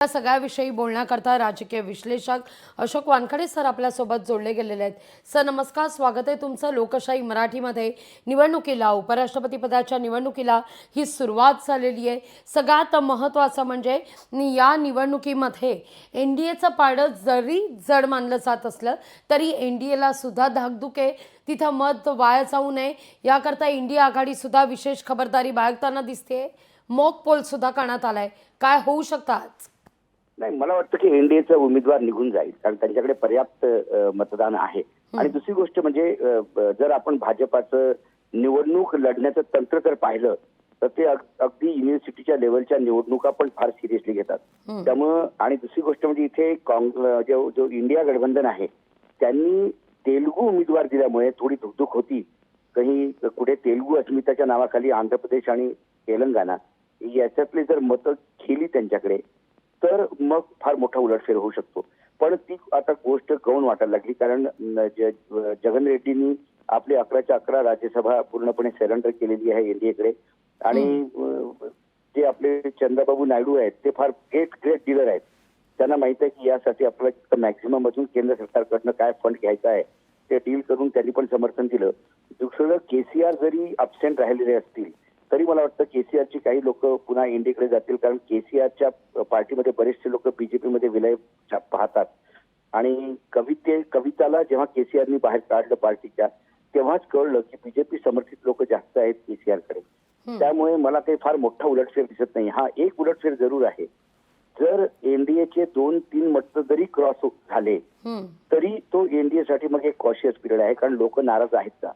या सगळ्याविषयी बोलण्याकरता राजकीय विश्लेषक अशोक वानखडे सर आपल्यासोबत जोडले गेलेले आहेत। सर नमस्कार, स्वागत आहे तुमचं लोकशाही मराठीमध्ये। निवडणुकीला उपराष्ट्रपती पदाच्या निवडणुकीला ही सुरुवात झालेली आहे। सगळ्यात महत्त्वाचं म्हणजे या निवडणुकीमध्ये एनडीएचं पारडं जरी जड मानलं जात असलं तरी एनडीएला सुद्धा धाकधूक आहे। तिथं मत वाया जाऊ नये याकरता इंडिया आघाडी सुद्धा विशेष खबरदारी बाळगताना दिसते। मॉक पोल सुद्धा करण्यात आलाय। काय होऊ शकतं आज? नाही, मला वाटतं की एनडीएचा उमेदवार निघून जाईल, कारण त्यांच्याकडे पर्याप्त मतदान आहे। आणि दुसरी गोष्ट म्हणजे जर आपण भाजपाचं निवडणूक लढण्याचं तंत्र जर पाहिलं तर ते अगदी युनिव्हर्सिटीच्या लेवलच्या निवडणुका पण फार सिरियसली घेतात। त्यामुळं आणि दुसरी गोष्ट म्हणजे इथे जो इंडिया गठबंधन आहे त्यांनी तेलुगू उमेदवार दिल्यामुळे थोडी धुकधुक होती। काही कुठे तेलुगू अस्मिताच्या नावाखाली आंध्र प्रदेश आणि तेलंगणा याच्यातली जर मतं गेली त्यांच्याकडे तर मग फार मोठा उलटफेर होऊ शकतो। पण ती आता गोष्ट गौण वाटायला लागली, कारण जगन रेड्डींनी आपली 11च्या 11 राज्यसभा पूर्णपणे सरेंडर केलेली आहे एनडीएकडे। आणि जे आपले चंद्रबाबू नायडू आहेत ते फार ग्रेट डीलर आहेत। त्यांना माहित आहे की यासाठी आपल्याला मॅक्झिमम मधून केंद्र सरकारकडनं काय फंड घ्यायचा आहे ते डील करून त्यांनी पण समर्थन दिलं। दुसरं केसीआर जरी अब्सेंट राहिलेले असतील तरी मला वाटतं केसीआरची काही लोक पुन्हा इंडियाकडे जातील, कारण केसीआरच्या पार्टीमध्ये बरेचसे लोक बीजेपीमध्ये विलय पाहतात। आणि कविताला जेव्हा केसीआरनी बाहेर काढलं पार्टीच्या तेव्हाच कळलं की बीजेपी समर्थित लोक जास्त आहेत केसीआरकडे। त्यामुळे मला काही फार मोठा उलटफेर दिसत नाही। हा एक उलटफेर जरूर आहे, जर एनडीएचे 2-3 मत जरी क्रॉस झाले तरी तो एनडीए साठी मग एक कॉशियस पिरियड आहे, कारण लोक नाराज आहेत का।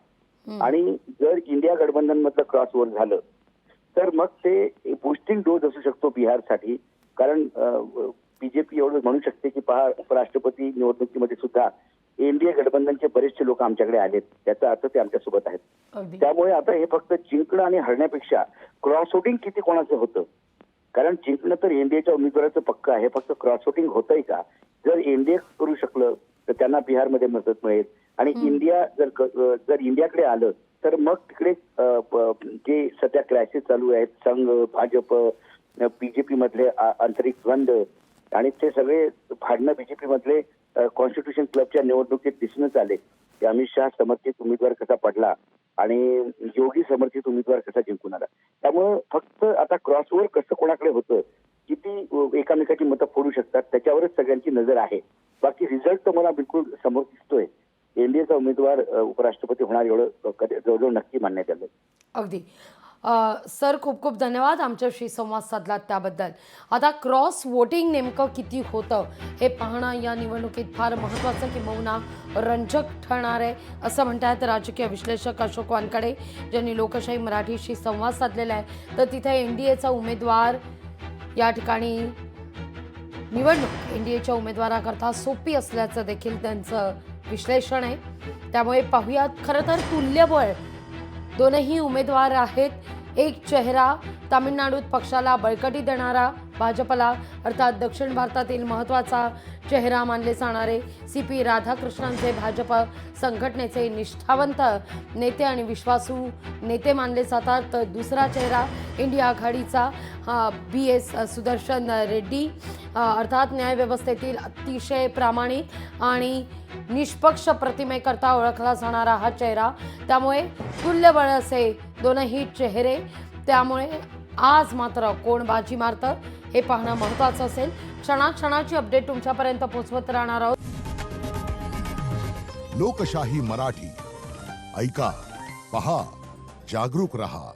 आणि जर इंडिया गठबंधन मधलं क्रॉसओव्हर झालं तर मग ते बुस्टिंग डोज असू शकतो बिहारसाठी, कारण बीजेपी एवढं म्हणू शकते की पहा उपराष्ट्रपती निवडणुकीमध्ये सुद्धा एनडीए गठबंधनचे बरेचसे लोक आमच्याकडे आलेत, त्याचा अर्थ ते आमच्यासोबत आहेत। त्यामुळे आता हे फक्त जिंकणं आणि हरण्यापेक्षा क्रॉसवोटिंग किती कोणाचं होतं, कारण जिंकणं तर एनडीएच्या उमेदवाराचं पक्क आहे, फक्त क्रॉसवोटिंग होतंय का। जर एनडीए करू शकलं तर त्यांना बिहारमध्ये मदत मिळेल, आणि इंडिया जर इंडियाकडे आलं तर मग तिकडे जे सध्या क्रायसिस चालू आहेत संघ भाजप बीजेपी मधले आंतरिक द्वंद्व आणि ते सगळे भांडणं बीजेपी मधले कॉन्स्टिट्यूशन क्लबच्या निवडणुकीत दिसूनच आले की अमित शहा समर्थित उमेदवार कसा पडला आणि योगी समर्थित उमेदवार कसा जिंकून आला। त्यामुळे फक्त आता क्रॉसओव्हर कसं कोणाकडे होतं, किती एकामेकाची मतं फोडू शकतात त्याच्यावरच सगळ्यांची नजर आहे। बाकी रिझल्ट तर मला बिलकुल समोर दिसतोय। एनडीएचा उमेदवार उपराष्ट्रपती होणार एवढं जवळजवळ नक्की मानण्यात आलं। अगदी सर, खूप खूप धन्यवाद आमच्याशी संवाद साधलात त्याबद्दल। आता क्रॉस वोटिंग नेमकं किती होतं हे पाहणं या निवडणुकीत फार महत्त्वाचं किंबहुना रंजक ठरणार आहे असं म्हणतात राजकीय विश्लेषक अशोक वानखडे, ज्यांनी लोकशाही मराठीशी संवाद साधलेला आहे। तर तिथे एनडीएचा उमेदवार या ठिकाणी निवडणूक एनडीएच्या उमेदवाराकरता सोपी असल्याचं देखील त्यांचं विश्लेषण आहे। त्यामुळे पाहूयात, खरं तर तुल्यबळ दोनही उमेदवार आहेत। एक चेहरा तामिळनाडूत पक्षाला बळकटी देणारा भाजपला अर्थात दक्षिण भारतातील महत्त्वाचा चेहरा मानले जाणारे CP राधाकृष्णनचे भाजप संघटनेचे निष्ठावंत नेते आणि विश्वासू नेते मानले जातात। तर दुसरा चेहरा इंडिया आघाडीचा BS सुदर्शन रेड्डी अर्थात न्यायव्यवस्थेतील अतिशय प्रामाणिक आणि निष्पक्ष प्रतिमेकरता ओळखला जाणारा हा चेहरा। त्यामुळे तुल्यबळ असे दोनही चेहरे। त्यामुळे आज मात्र कोण बाजी मारतं हे पाहणं महत्त्वाचं असेल। क्षणाक्षणाची अपडेट तुमच्यापर्यंत पोहोचवत राहणार आहोत। लोकशाही मराठी ऐका, पहा, जागरूक रहा।